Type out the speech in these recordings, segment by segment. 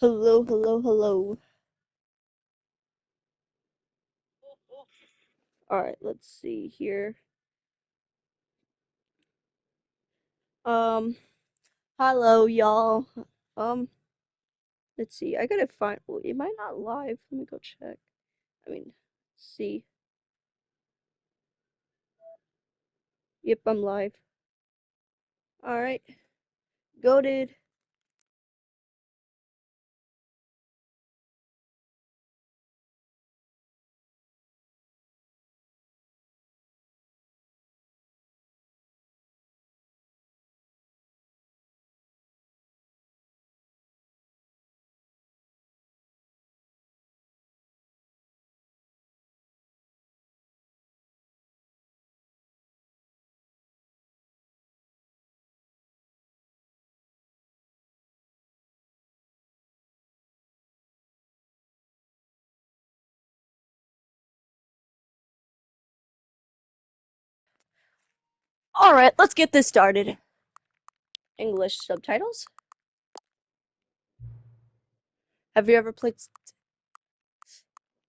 Hello, hello, hello. All right, let's see here. Um, hello, y'all. Um, let's see. I gotta find. Oh, am I not live? Let me go check. I mean, see. Yep, I'm live. All right, goated. All right, let's get this started. English subtitles. Have you ever played?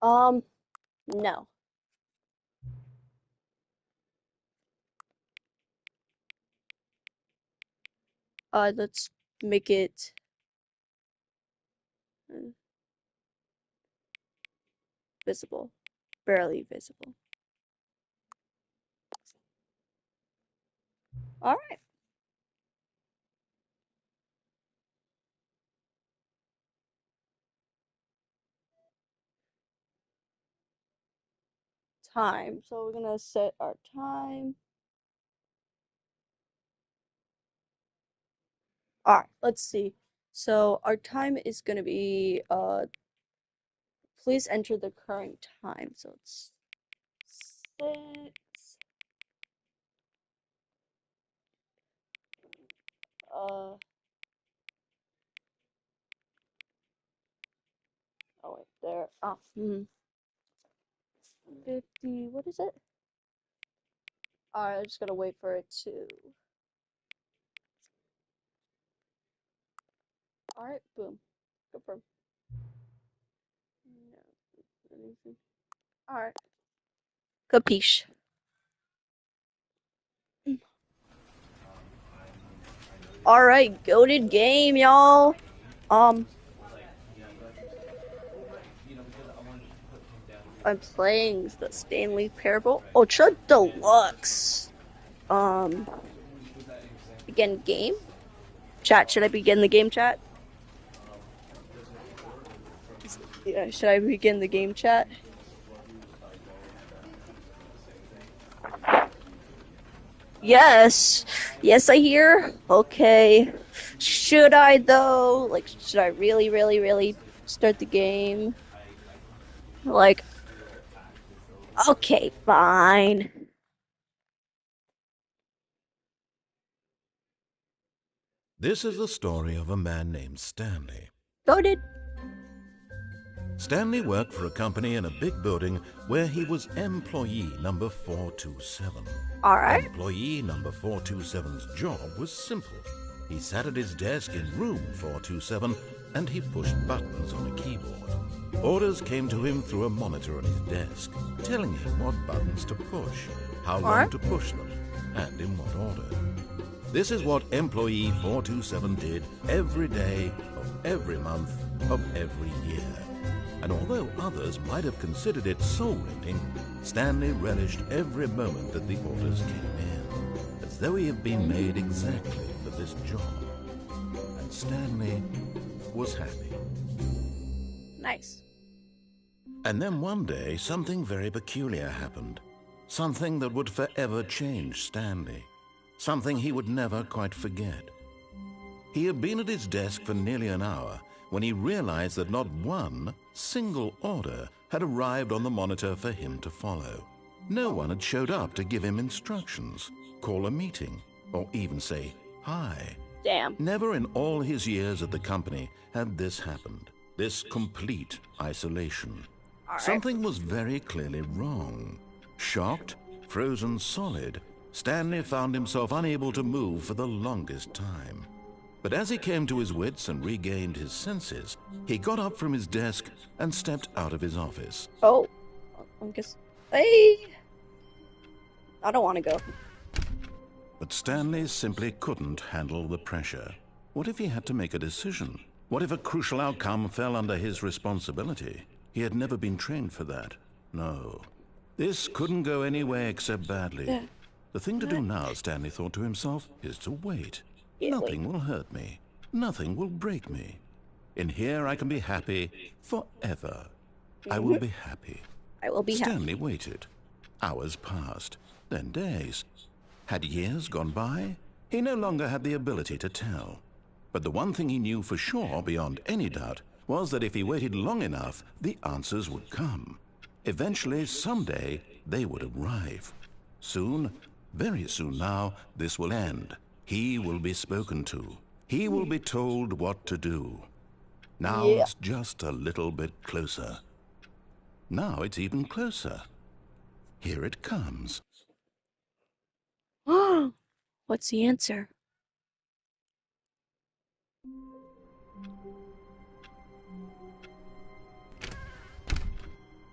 Um, no. Let's make it uh, visible, barely visible. All right, time. So we're gonna set our time. All right, let's see. So our time is going to be, please enter the current time. So it's 6, uh, oh wait, there, 50, what is it? All right, I just gotta wait for it to, all right, boom, confirm. No, anything. All right, capiche. All right, goated game, y'all. Um, I'm playing the Stanley Parable Ultra Deluxe. Um, begin game. Chat, should I begin the game chat? Yeah, should I begin the game chat? Yes. Yes, I hear. Okay. Should I though? Like, should I really, really, really start the game? Like, okay, fine. This is the story of a man named Stanley. Goaded. Stanley worked for a company in a big building where he was employee number 427. Alright. Employee number 427's job was simple. He sat at his desk in room 427 and he pushed buttons on a keyboard. Orders came to him through a monitor on his desk, telling him what buttons to push, how long Alright. to push them, and in what order. This is what employee 427 did every day of every month of every year. And although others might have considered it soul-rending, Stanley relished every moment that the orders came in, as though he had been made exactly for this job. And Stanley was happy. Nice. And then one day, something very peculiar happened. Something that would forever change Stanley. Something he would never quite forget. He had been at his desk for nearly an hour when he realized that not one single order had arrived on the monitor for him to follow. No one had showed up to give him instructions, call a meeting, or even say hi. Damn. Never in all his years at the company had this happened, this complete isolation. Alright. Something was very clearly wrong. Shocked, frozen solid, Stanley found himself unable to move for the longest time. But as he came to his wits and regained his senses, he got up from his desk and stepped out of his office. Oh, I guess. Hey! I don't want to go. But Stanley simply couldn't handle the pressure. What if he had to make a decision? What if a crucial outcome fell under his responsibility? He had never been trained for that. No. This couldn't go any way except badly. The thing to do now, Stanley thought to himself, is to wait. Nothing will hurt me. Nothing will break me. In here I can be happy forever. I will be happy. I will be happy. Stanley waited. Hours passed, then days. Had years gone by? He no longer had the ability to tell. But the one thing he knew for sure, beyond any doubt, was that if he waited long enough, the answers would come. Eventually, someday, they would arrive. Soon, very soon now, this will end. He will be spoken to. He will be told what to do. Now it's just a little bit closer. Now it's even closer. Here it comes. What's the answer?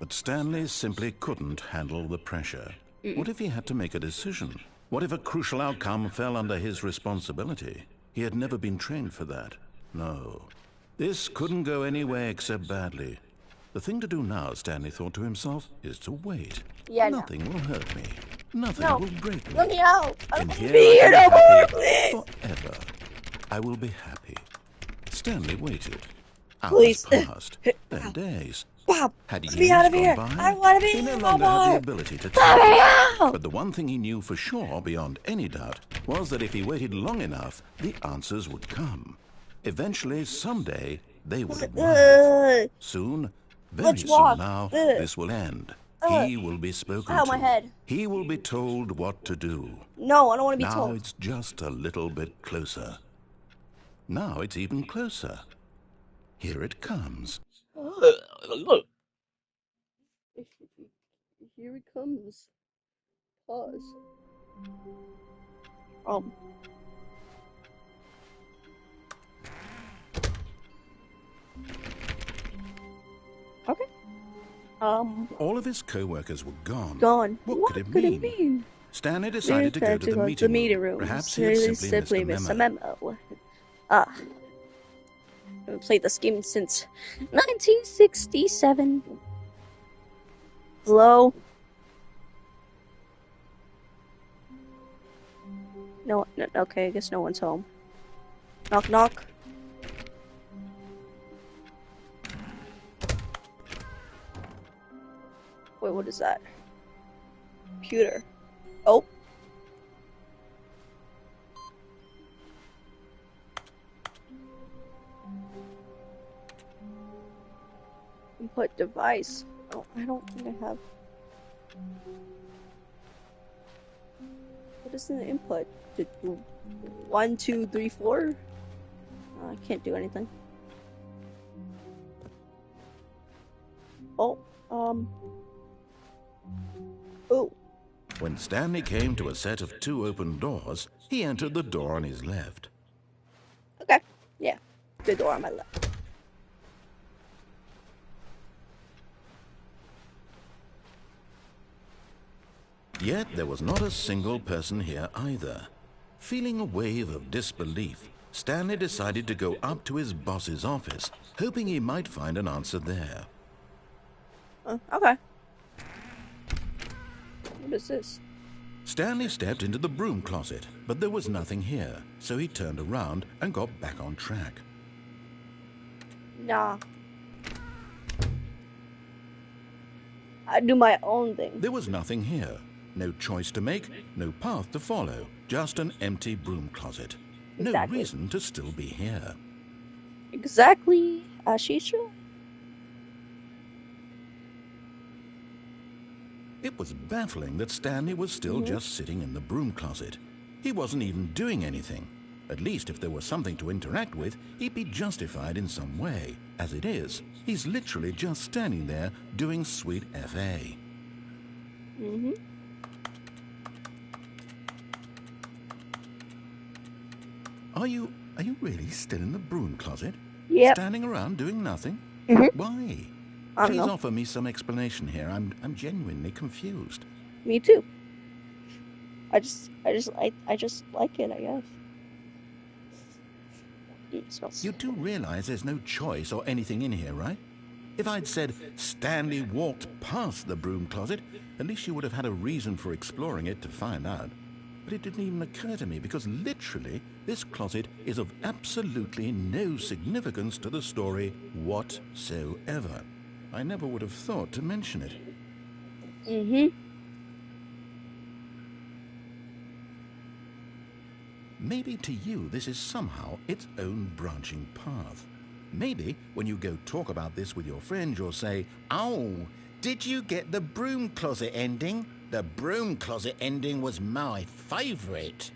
But Stanley simply couldn't handle the pressure. What if he had to make a decision? What if a crucial outcome fell under his responsibility? He had never been trained for that. No. This couldn't go any way except badly. The thing to do now, Stanley thought to himself, is to wait. Nothing will hurt me. Nothing will break me. Let me out. I And don't here be here no more, please. forever. I will be happy. Stanley waited. Hours Please. passed, then days. Bob, Had let years me out of gone here. by, I want to be he no here no longer had the more. ability to Let tell. me out. But the one thing he knew for sure, beyond any doubt, was that if he waited long enough, the answers would come. Eventually, someday, they would arrive. Soon, very soon now, this will end. He will be spoken Ow, to. my head. He will be told what to do. No, I don't want to be Now told. it's just a little bit closer. Now it's even closer. Here it comes. Here it comes. Pause. Okay. All of his co-workers were gone. Gone. What could it mean? Stanley decided to go to the meeting room. Perhaps he had simply missed a memo. I haven't played this game since 1967. Hello? No, okay, I guess no one's home. Knock, knock. Wait, what is that? Computer. Oh. Input device. Oh, I don't think I have. What is the input? 1, 2, 3, 4? I can't do anything. Oh, oh. When Stanley came to a set of 2 open doors, he entered the door on his left. Okay, yeah. The door on my left. Yet there was not a single person here either. Feeling a wave of disbelief, Stanley decided to go up to his boss's office, hoping he might find an answer there. Okay. What is this? Stanley stepped into the broom closet, but there was nothing here, so he turned around and got back on track. Nah. I do my own thing. There was nothing here. No choice to make, no path to follow, just an empty broom closet. No reason to still be here. Exactly, Ashisha. It was baffling that Stanley was still just sitting in the broom closet. He wasn't even doing anything. At least if there was something to interact with, he'd be justified in some way. As it is, he's literally just standing there doing sweet FA. Are you really still in the broom closet? Yep. Standing around doing nothing? Mm-hmm. Why? I don't Please know. offer me some explanation here. I'm genuinely confused. Me too. I just like it, I guess. It smells. You do realize there's no choice or anything in here, right? If I'd said Stanley walked past the broom closet, at least you would have had a reason for exploring it to find out. But it didn't even occur to me because literally this closet is of absolutely no significance to the story whatsoever. I never would have thought to mention it. Mm-hmm. Maybe to you this is somehow its own branching path. Maybe when you go talk about this with your friend, you'll say, "Oh, did you get the broom closet ending? The broom closet ending was my favorite."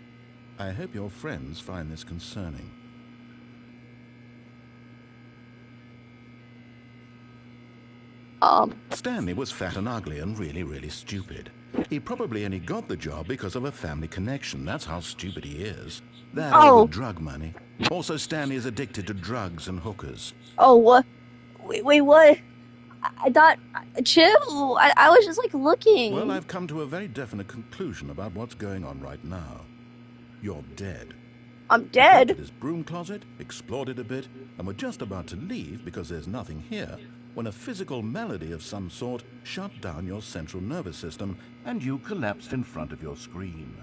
I hope your friends find this concerning. Stanley was fat and ugly and really stupid. He probably only got the job because of a family connection. That's how stupid he is. That or the drug money. Also, Stanley is addicted to drugs and hookers. Oh, what? Wait, what? I thought, chill. I was just like looking. Well, I've come to a very definite conclusion about what's going on right now. You're dead. I'm dead. He this broom closet, explored it a bit, and we're just about to leave because there's nothing here, when a physical malady of some sort shut down your central nervous system and you collapsed in front of your screen.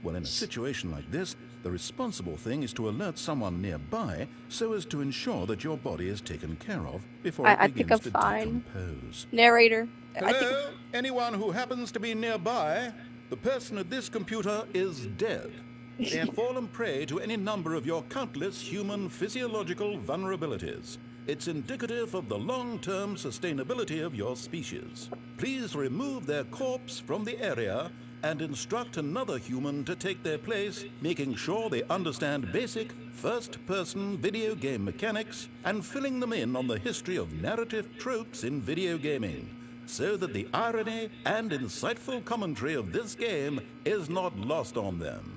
Well, in a situation like this, the responsible thing is to alert someone nearby so as to ensure that your body is taken care of before it begins to decompose. Narrator. Hello? Anyone who happens to be nearby? The person at this computer is dead. They have fallen prey to any number of your countless human physiological vulnerabilities. It's indicative of the long-term sustainability of your species. Please remove their corpse from the area and instruct another human to take their place, making sure they understand basic first-person video game mechanics and filling them in on the history of narrative tropes in video gaming, so that the irony and insightful commentary of this game is not lost on them.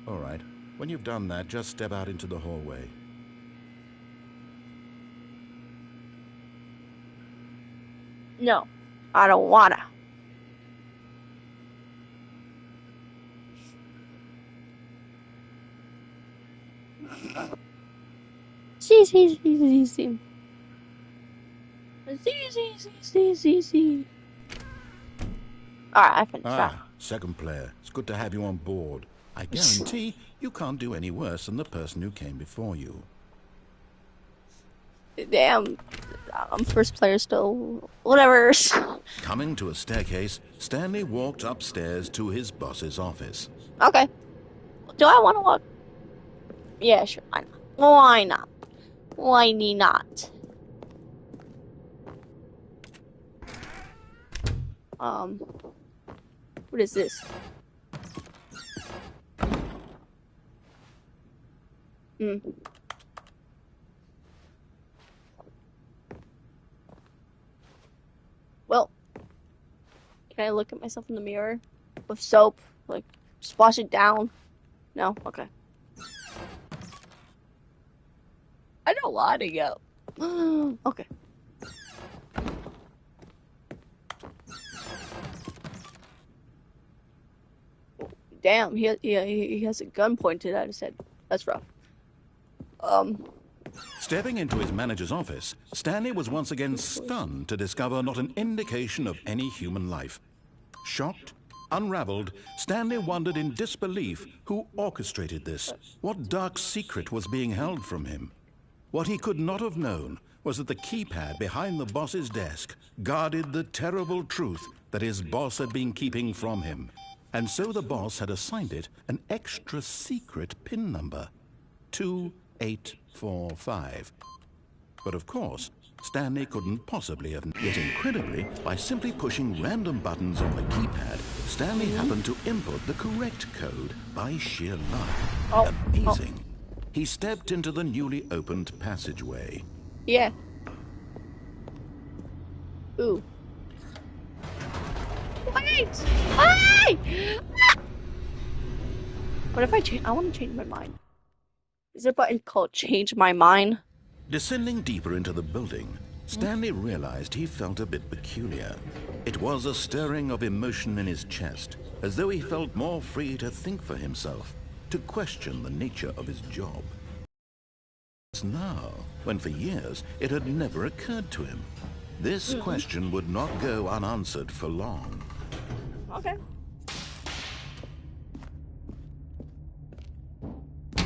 All right, when you've done that, just step out into the hallway. No, I don't wanna. See. Alright, I finished. Second player. It's good to have you on board. I guarantee you can't do any worse than the person who came before you. Damn, I'm first player still. Whatever. Coming to a staircase, Stanley walked upstairs to his boss's office. Okay. Do I want to walk? Yeah, sure. Why not? Why not? What is this? Well, can I look at myself in the mirror with soap? Like, just wash it down? No? Okay. I don't want to go. Okay. Damn, he has a gun pointed at his head. That's rough. Stepping into his manager's office, Stanley was once again stunned to discover not an indication of any human life. Shocked, unraveled, Stanley wondered in disbelief who orchestrated this, what dark secret was being held from him. What he could not have known was that the keypad behind the boss's desk guarded the terrible truth that his boss had been keeping from him. And so the boss had assigned it an extra secret PIN number, 2845. But of course, Stanley couldn't possibly have. Yet incredibly, by simply pushing random buttons on the keypad, Stanley happened to input the correct code by sheer luck. Amazing. He stepped into the newly opened passageway. Yeah. Ooh. Wait! Wait! What if I change? I want to change my mind. Is it button called change my mind? Descending deeper into the building, Hmm? Stanley realized he felt a bit peculiar. It was a stirring of emotion in his chest, as though he felt more free to think for himself, to question the nature of his job. Now, when for years it had never occurred to him. This Mm-hmm. question would not go unanswered for long. Okay.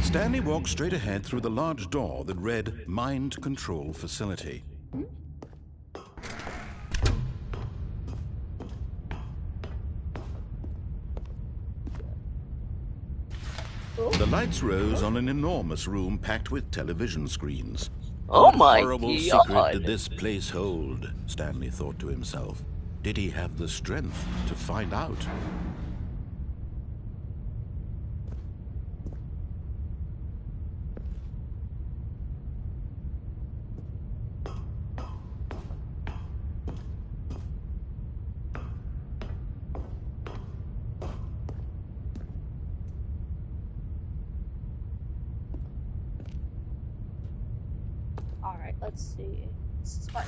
Stanley walked straight ahead through the large door that read Mind Control Facility. Hmm? Oh. The lights rose on an enormous room packed with television screens. Oh What my horrible secret did god. this place hold? Stanley thought to himself. Did he have the strength to find out? Alright, let's see. This is fun.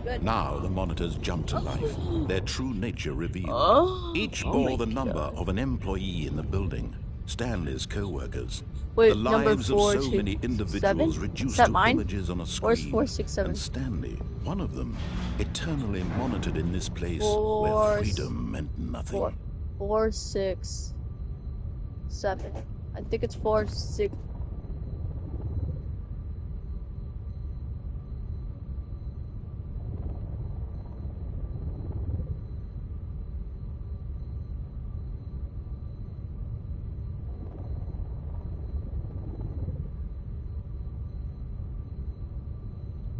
Good. Now the monitors jumped to life, their true nature revealed. Oh, Each oh my bore the number god. of an employee in the building, Stanley's co-workers. The Wait, number lives of four, so two, many seven? individuals Is reduced that to mine? images on a Where's screen. 467? And Stanley, one of them, eternally monitored in this place where Four, freedom meant nothing. four, 467. I think it's 46.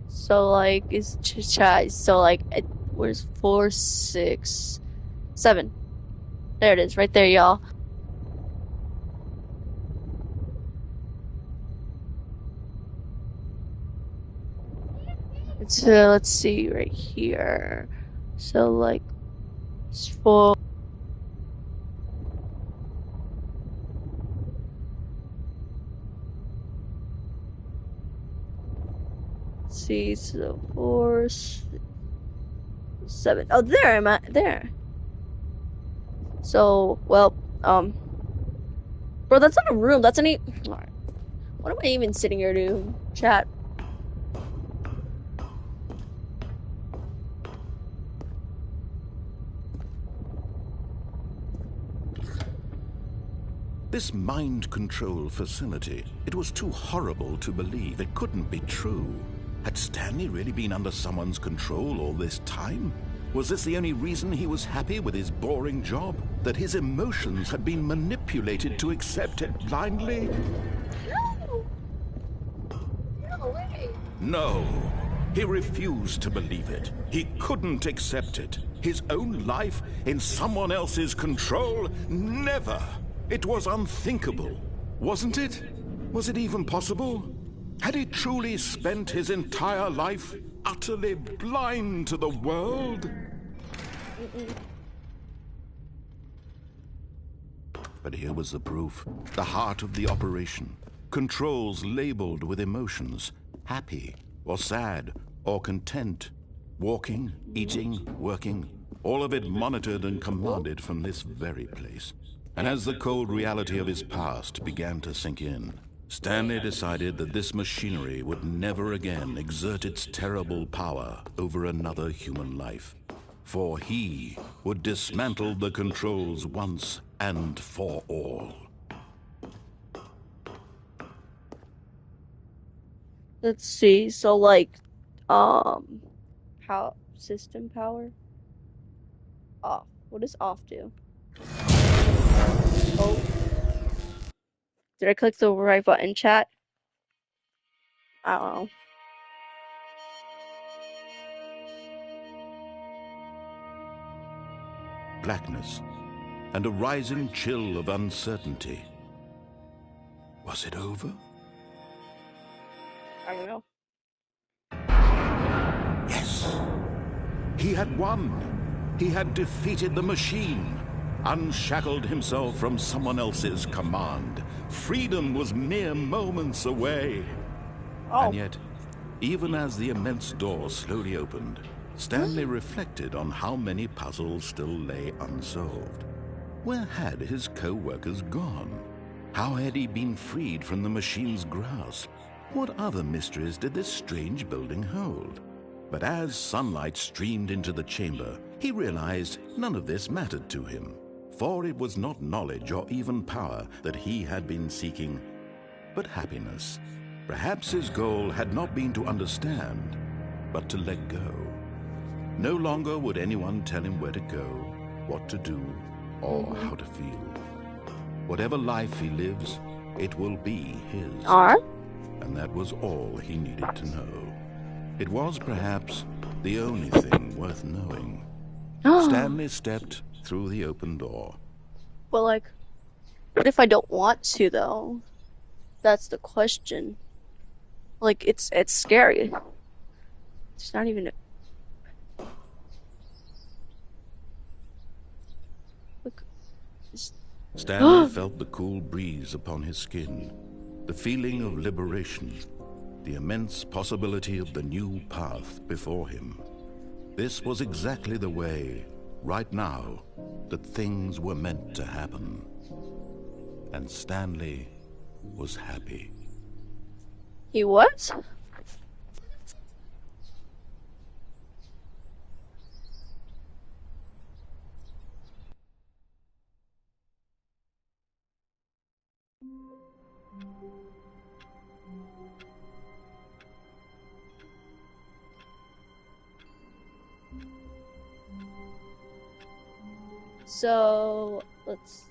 So like it's chat. So like where's 467? There it is, right there, y'all. It's let's see right here. So like it's four. See, so 467. Oh, there I'm at. There. So well, bro, that's not a room. That's an. Alright. What am I even sitting here doing? Chat. This mind control facility, it was too horrible to believe. It couldn't be true. Had Stanley really been under someone's control all this time? Was this the only reason he was happy with his boring job? That his emotions had been manipulated to accept it blindly? No. No way. No. He refused to believe it. He couldn't accept it. His own life in someone else's control? Never. It was unthinkable, wasn't it? Was it even possible? Had he truly spent his entire life utterly blind to the world? But here was the proof. The heart of the operation. Controls labeled with emotions. Happy, or sad, or content. Walking, eating, working. All of it monitored and commanded from this very place. And as the cold reality of his past began to sink in, Stanley decided that this machinery would never again exert its terrible power over another human life. For he would dismantle the controls once and for all. Let's see. So like, how system power off. What does off do? Oh, did I click the right button, chat? I don't know. Blackness and a rising chill of uncertainty. Was it over? I don't know. Yes. He had won. He had defeated the machine, unshackled himself from someone else's command, Freedom was mere moments away. And Oh. yet, even as the immense door slowly opened, Stanley reflected on how many puzzles still lay unsolved. Where had his co-workers gone? How had he been freed from the machine's grasp? What other mysteries did this strange building hold? But as sunlight streamed into the chamber, he realized none of this mattered to him, for it was not knowledge or even power that he had been seeking, but happiness. Perhaps his goal had not been to understand, but to let go. No longer would anyone tell him where to go, what to do, or how to feel. Whatever life he lives, it will be his. Alright. And that was all he needed to know. It was perhaps the only thing worth knowing. Stanley stepped through the open door. But like, what if I don't want to though? That's the question. Like, it's scary. It's not even. Look. Stanley felt the cool breeze upon his skin, the feeling of liberation, the immense possibility of the new path before him. This was exactly the way, right now, that things were meant to happen. And Stanley was happy. He what? So, let's see.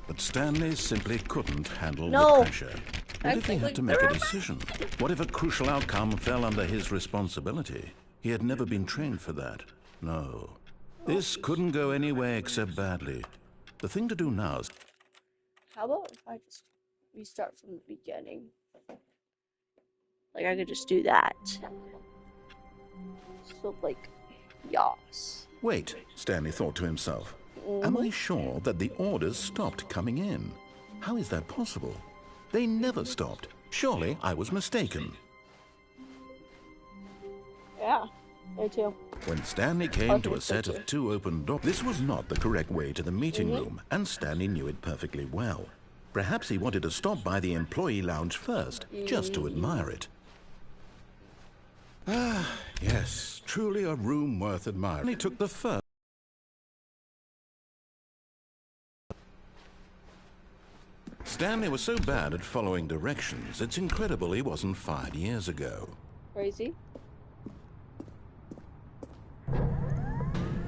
But Stanley simply couldn't handle the No. pressure. What if he had to make a decision? What if a crucial outcome fell under his responsibility? He had never been trained for that. No. This couldn't go anywhere except badly. The thing to do now is... How about if I just restart from the beginning? Like, I could just do that. So, like, yas. Wait, Stanley thought to himself. Am I sure that the orders stopped coming in? How is that possible? They never stopped. Surely I was mistaken. Yeah, me too. When Stanley came to a set of 2 open doors, this was not the correct way to the meeting room, and Stanley knew it perfectly well. Perhaps he wanted to stop by the employee lounge first, just to admire it. Ah, yes, truly a room worth admiring. He took the first. Stanley was so bad at following directions, it's incredible he wasn't fired years ago. Crazy.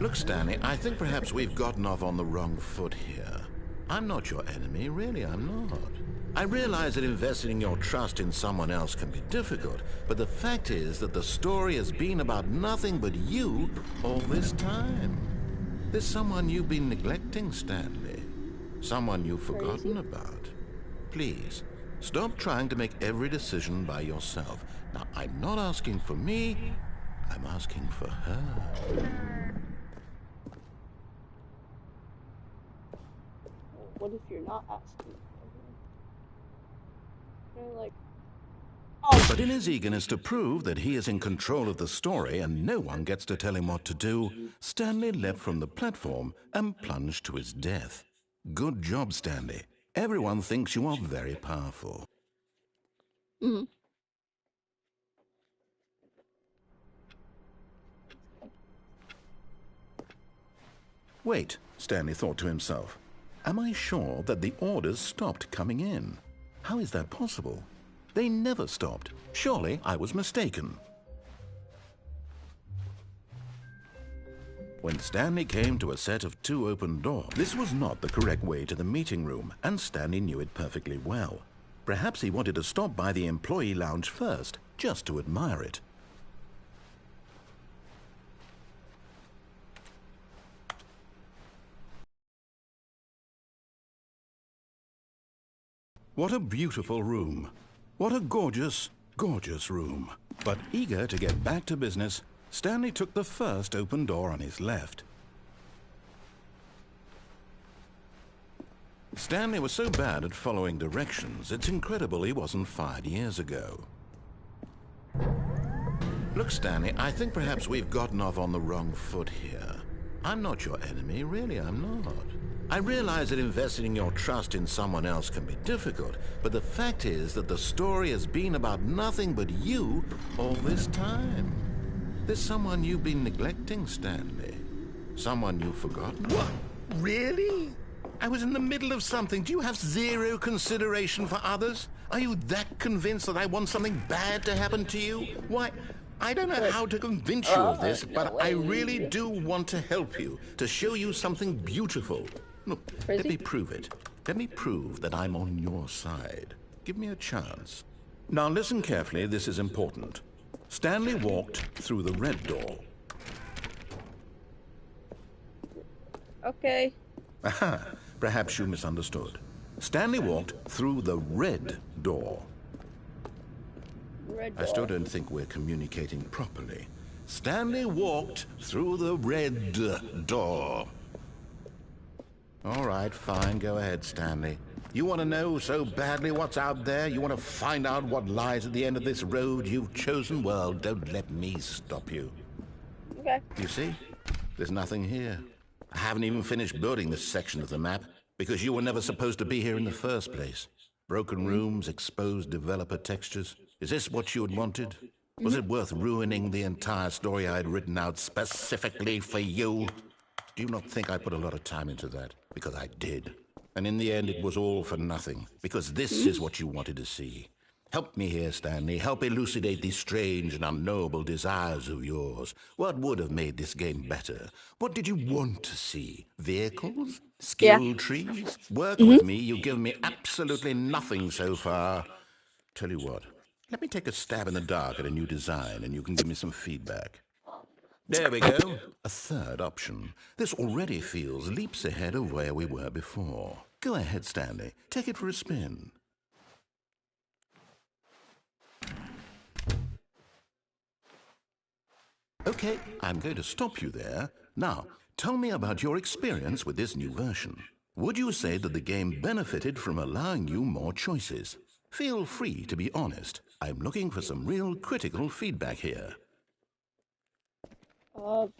Look, Stanley, I think perhaps we've gotten off on the wrong foot here. I'm not your enemy, really, I'm not. I realize that investing your trust in someone else can be difficult, but the fact is that the story has been about nothing but you all this time. There's someone you've been neglecting, Stanley. Someone you've forgotten about. Please, stop trying to make every decision by yourself. Now, I'm not asking for me, I'm asking for her. What if you're not asking? Like, But in his eagerness to prove that he is in control of the story and no one gets to tell him what to do, Stanley leapt from the platform and plunged to his death. Good job, Stanley. Everyone thinks you are very powerful. Wait, Stanley thought to himself. Am I sure that the orders stopped coming in? How is that possible? They never stopped. Surely I was mistaken. When Stanley came to a set of 2 open doors, this was not the correct way to the meeting room, and Stanley knew it perfectly well. Perhaps he wanted to stop by the employee lounge first, just to admire it. What a beautiful room. What a gorgeous, gorgeous room. But eager to get back to business, Stanley took the first open door on his left. Stanley was so bad at following directions, it's incredible he wasn't fired years ago. Look, Stanley, I think perhaps we've gotten off on the wrong foot here. I'm not your enemy, really, I'm not. I realize that investing your trust in someone else can be difficult, but the fact is that the story has been about nothing but you all this time. There's someone you've been neglecting, Stanley. Someone you've forgotten. What? Really? I was in the middle of something. Do you have zero consideration for others? Are you that convinced that I want something bad to happen to you? Why, I don't know how to convince you of this, but I really do want to help you, to show you something beautiful. Look, let me prove it. Let me prove that I'm on your side. Give me a chance. Now listen carefully, this is important. Stanley walked through the red door. Okay. Aha, perhaps you misunderstood. Stanley walked through the red door. Red door. I still don't think we're communicating properly. Stanley walked through the red door. All right, fine, go ahead, Stanley. You want to know so badly what's out there? You want to find out what lies at the end of this road you've chosen? Well, don't let me stop you. Okay. You see? There's nothing here. I haven't even finished building this section of the map because you were never supposed to be here in the first place. Broken rooms, exposed developer textures. Is this what you had wanted? Was it worth ruining the entire story I had written out specifically for you? Do you not think I put a lot of time into that? Because I did. And in the end, it was all for nothing. Because this is what you wanted to see. Help me here, Stanley. Help elucidate these strange and unknowable desires of yours. What would have made this game better? What did you want to see? Vehicles? Skill trees? Work with me. You've given me absolutely nothing so far. Tell you what. Let me take a stab in the dark at a new design, and you can give me some feedback. There we go. A third option. This already feels leaps ahead of where we were before. Go ahead, Stanley. Take it for a spin. Okay, I'm going to stop you there. Now, tell me about your experience with this new version. Would you say that the game benefited from allowing you more choices? Feel free to be honest. I'm looking for some real critical feedback here. 1.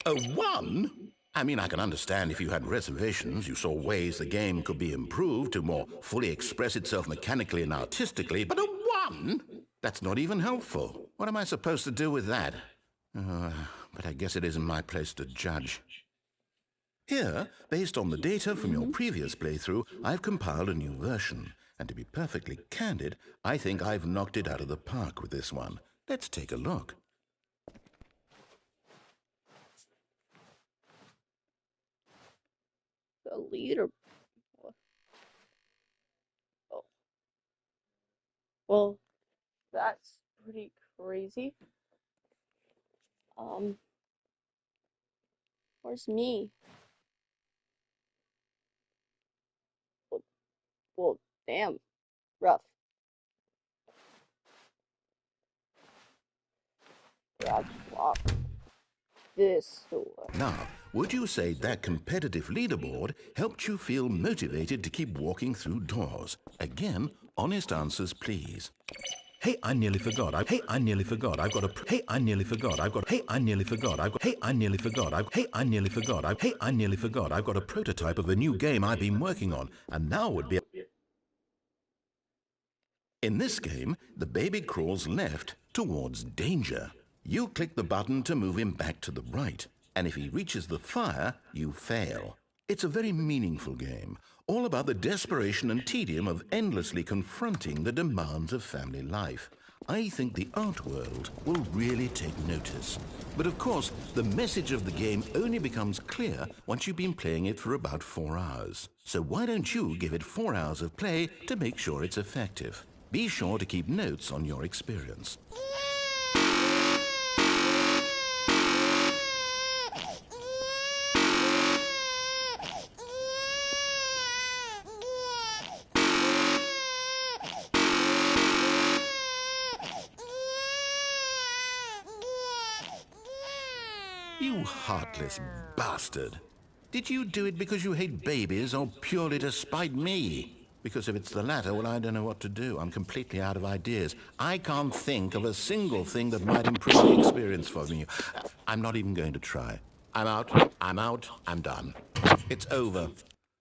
A 1? I mean, I can understand if you had reservations, you saw ways the game could be improved to more fully express itself mechanically and artistically, but a 1? That's not even helpful. What am I supposed to do with that? But I guess it isn't my place to judge. Here, based on the data from your previous playthrough, I've compiled a new version. And to be perfectly candid, I think I've knocked it out of the park with this one. Let's take a look. The leader. Oh. Well, that's pretty crazy. Where's me? Well, damn. Rough. Rough walk. This door. Now, would you say that competitive leaderboard helped you feel motivated to keep walking through doors? Again, honest answers, please. Hey, I nearly forgot. I nearly forgot. I've got a. Hey, I nearly forgot. I've got. Hey, I nearly forgot. I've got. Hey, I nearly forgot. Hey, I nearly forgot. Hey, I nearly forgot. I've got a prototype of a new game I've been working on, and now would be. In this game, the baby crawls left towards danger. You click the button to move him back to the right, and if he reaches the fire, you fail. It's a very meaningful game, all about the desperation and tedium of endlessly confronting the demands of family life. I think the art world will really take notice. But of course, the message of the game only becomes clear once you've been playing it for about 4 hours. So why don't you give it 4 hours of play to make sure it's effective? Be sure to keep notes on your experience. You heartless bastard. Did you do it because you hate babies or purely to spite me? Because if it's the latter, well, I don't know what to do. I'm completely out of ideas. I can't think of a single thing that might improve the experience for me. I'm not even going to try. I'm out. I'm out. I'm done. It's over.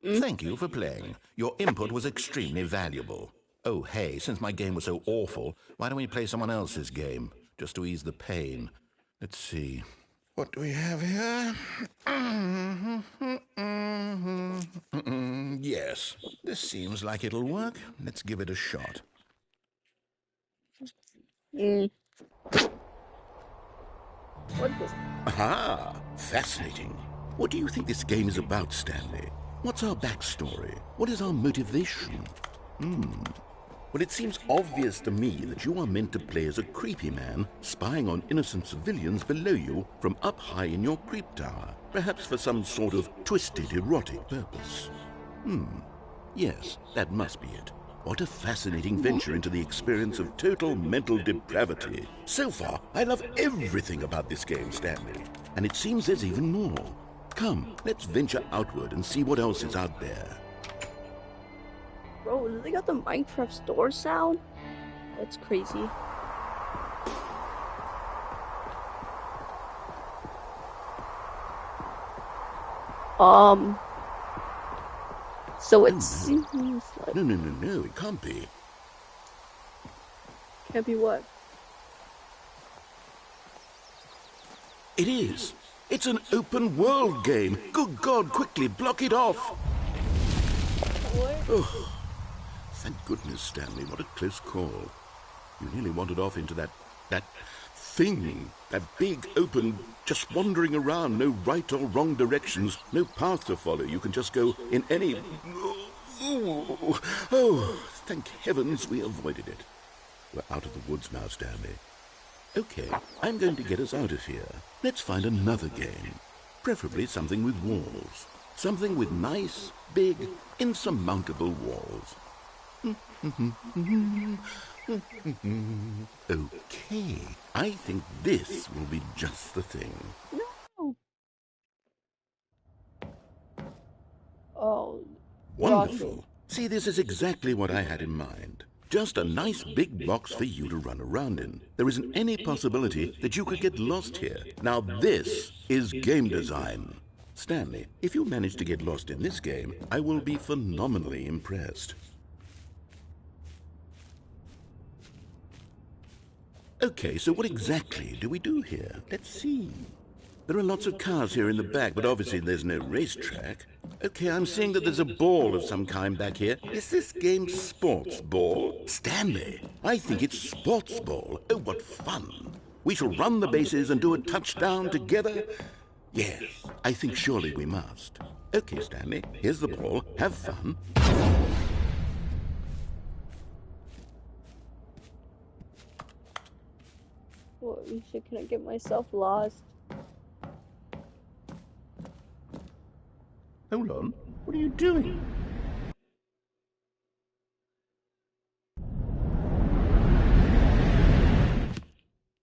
Mm? Thank you for playing. Your input was extremely valuable. Oh, hey, since my game was so awful, why don't we play someone else's game? Just to ease the pain. Let's see. What do we have here? Yes, this seems like it'll work. Let's give it a shot. Mm. What the? Aha! Fascinating. What do you think this game is about, Stanley? What's our backstory? What is our motivation? Well, it seems obvious to me that you are meant to play as a creepy man spying on innocent civilians below you from up high in your creep tower, perhaps for some sort of twisted erotic purpose. Yes, that must be it. What a fascinating venture into the experience of total mental depravity. So far, I love everything about this game, Stanley. And it seems there's even more. Come, let's venture outward and see what else is out there. Bro, they got the Minecraft store sound? That's crazy. So it seems like... No, it can't be. Can't be what? It is. It's an open world game. Good God, quickly block it off. What? Oh, thank goodness, Stanley. What a close call. You nearly wandered off into that thing. That big, open, just wandering around. No right or wrong directions. No path to follow. You can just go in any... Oh, thank heavens we avoided it. We're out of the woods now, Stanley. Okay, I'm going to get us out of here. Let's find another game. Preferably something with walls. Something with nice, big, insurmountable walls. Okay, I think this will be just the thing. No. Oh, rocket. Wonderful. See, this is exactly what I had in mind. Just a nice big box for you to run around in. There isn't any possibility that you could get lost here. Now this is game design. Stanley, if you manage to get lost in this game, I will be phenomenally impressed. Okay, so what exactly do we do here? Let's see. There are lots of cars here in the back, but obviously there's no racetrack. Okay, I'm seeing that there's a ball of some kind back here. Is this game sports ball? Stanley, I think it's sports ball. Oh, what fun. We shall run the bases and do a touchdown together. Yes, I think surely we must. Okay, Stanley, here's the ball. Have fun. What shit can I get myself lost? Hold on. What are you doing?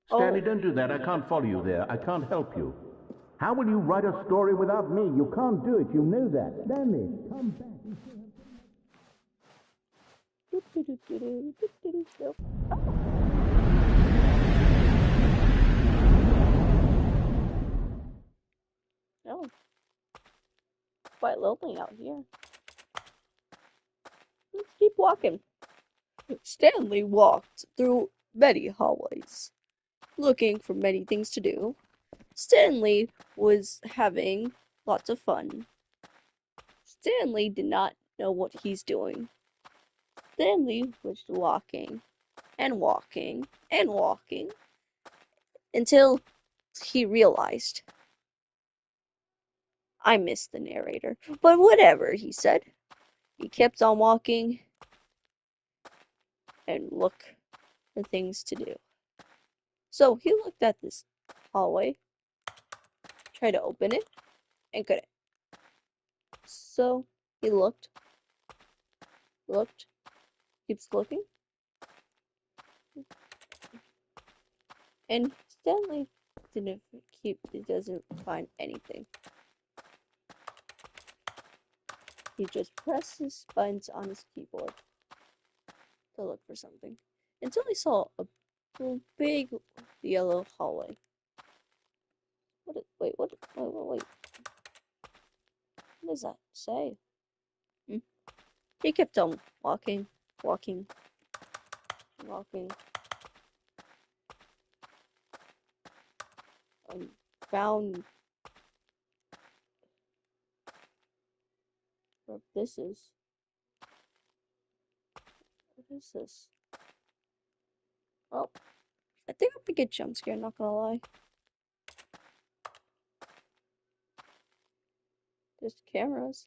Stanley, don't do that. I can't follow you there. I can't help you. How will you write a story without me? You can't do it. You know that. Stanley, come back. Nope. Oh. Quite lonely out here. Let's keep walking. Stanley walked through many hallways, looking for many things to do. Stanley was having lots of fun. Stanley did not know what he's doing. Stanley was walking and walking and walking until he realized, I missed the narrator. But whatever, he said. He kept on walking and looked for things to do. So he looked at this hallway, tried to open it, and couldn't. So he looked, keeps looking, and Stanley doesn't find anything. He just presses buttons on his keyboard to look for something until he saw a big yellow hallway. Wait, wait. What does that say? Hmm? He kept on walking, walking, walking, and found what this is. What is this? Oh, I think I'm gonna get jump scared, not gonna lie. There's cameras.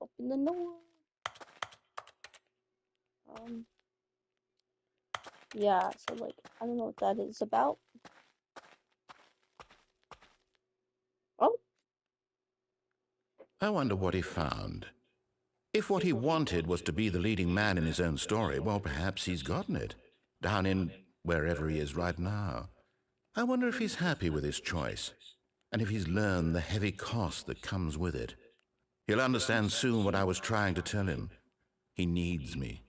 Open the door. Yeah, so like, I don't know what that is about. Oh, I wonder what he found. If what he wanted was to be the leading man in his own story, well, perhaps he's gotten it. Down in wherever he is right now. I wonder if he's happy with his choice, and if he's learned the heavy cost that comes with it. He'll understand soon what I was trying to tell him. He needs me.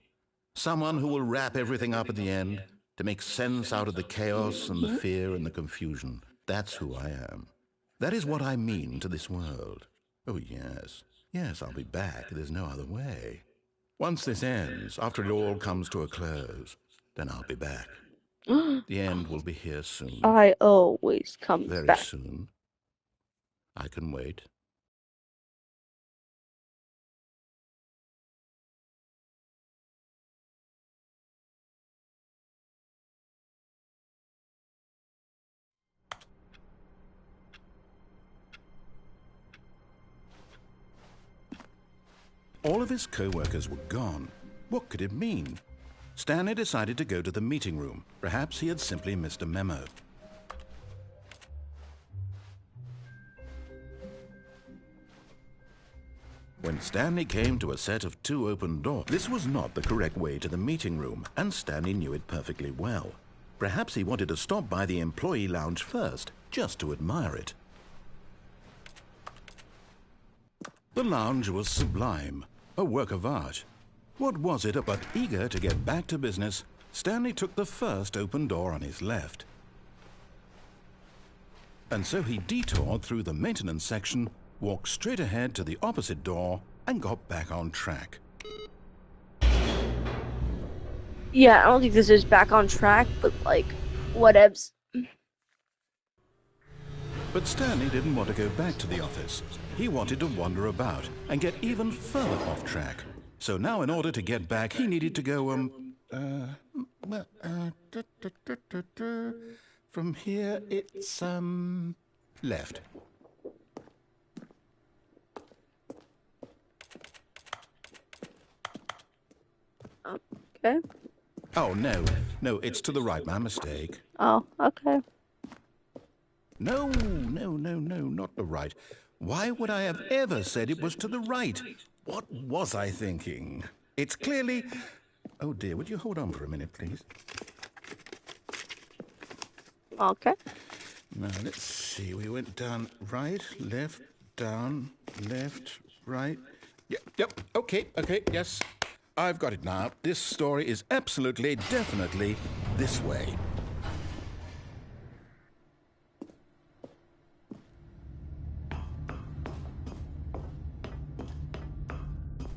Someone who will wrap everything up at the end, to make sense out of the chaos and the fear and the confusion. That's who I am. That is what I mean to this world. Oh, yes. Yes, I'll be back. There's no other way. Once this ends, after it all comes to a close, then I'll be back. The end will be here soon. I always come Very back. soon. I can wait. All of his co-workers were gone. What could it mean? Stanley decided to go to the meeting room. Perhaps he had simply missed a memo. When Stanley came to a set of 2 open doors, this was not the correct way to the meeting room, and Stanley knew it perfectly well. Perhaps he wanted to stop by the employee lounge first, just to admire it. The lounge was sublime, a work of art. What was it but eager to get back to business, Stanley took the first open door on his left. And so he detoured through the maintenance section, walked straight ahead to the opposite door, and got back on track. Yeah, I don't think this is back on track, but like, whatevs. But Stanley didn't want to go back to the office. He wanted to wander about and get even further off track. So now in order to get back, he needed to go, from here it's, left. Okay. Oh, no, it's to the right, my mistake. Oh, okay. No, not the right. Why would I have ever said it was to the right? What was I thinking? It's clearly... Oh dear, would you hold on for a minute, please? Okay. Now, let's see. We went down right, left, down, left, right. Yep, okay, yes. I've got it now. This story is absolutely, definitely this way.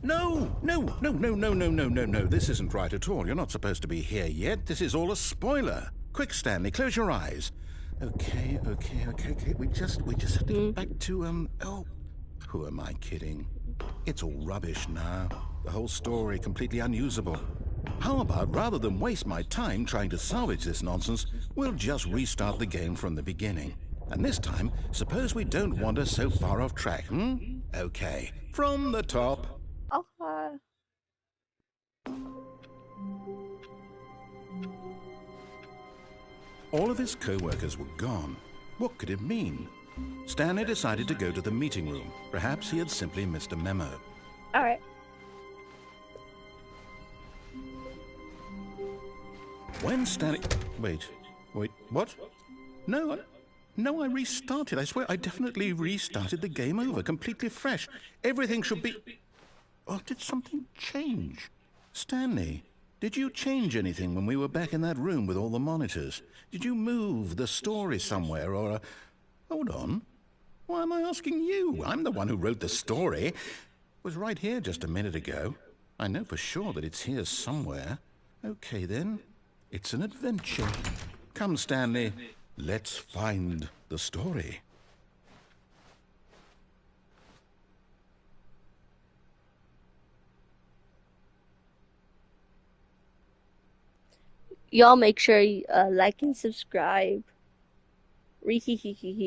No. This isn't right at all. You're not supposed to be here yet. This is all a spoiler. Quick, Stanley, close your eyes. Okay. We just have to get back to, oh, who am I kidding? It's all rubbish now. The whole story completely unusable. How about, rather than waste my time trying to salvage this nonsense, we'll just restart the game from the beginning. And this time, suppose we don't wander so far off track, Okay, from the top. Okay. All of his co-workers were gone. What could it mean? Stanley decided to go to the meeting room. Perhaps he had simply missed a memo. All right. When Stanley... Wait, what? No, No, I restarted. I swear, I definitely restarted the game over, completely fresh. Everything should be... Or did something change? Stanley, did you change anything when we were back in that room with all the monitors? Did you move the story somewhere, or... Hold on. Why am I asking you? I'm the one who wrote the story. It was right here just a minute ago. I know for sure that it's here somewhere. Okay, then. It's an adventure. Come, Stanley. Let's find the story. Y'all make sure you like and subscribe. Ree hee hee hee hee.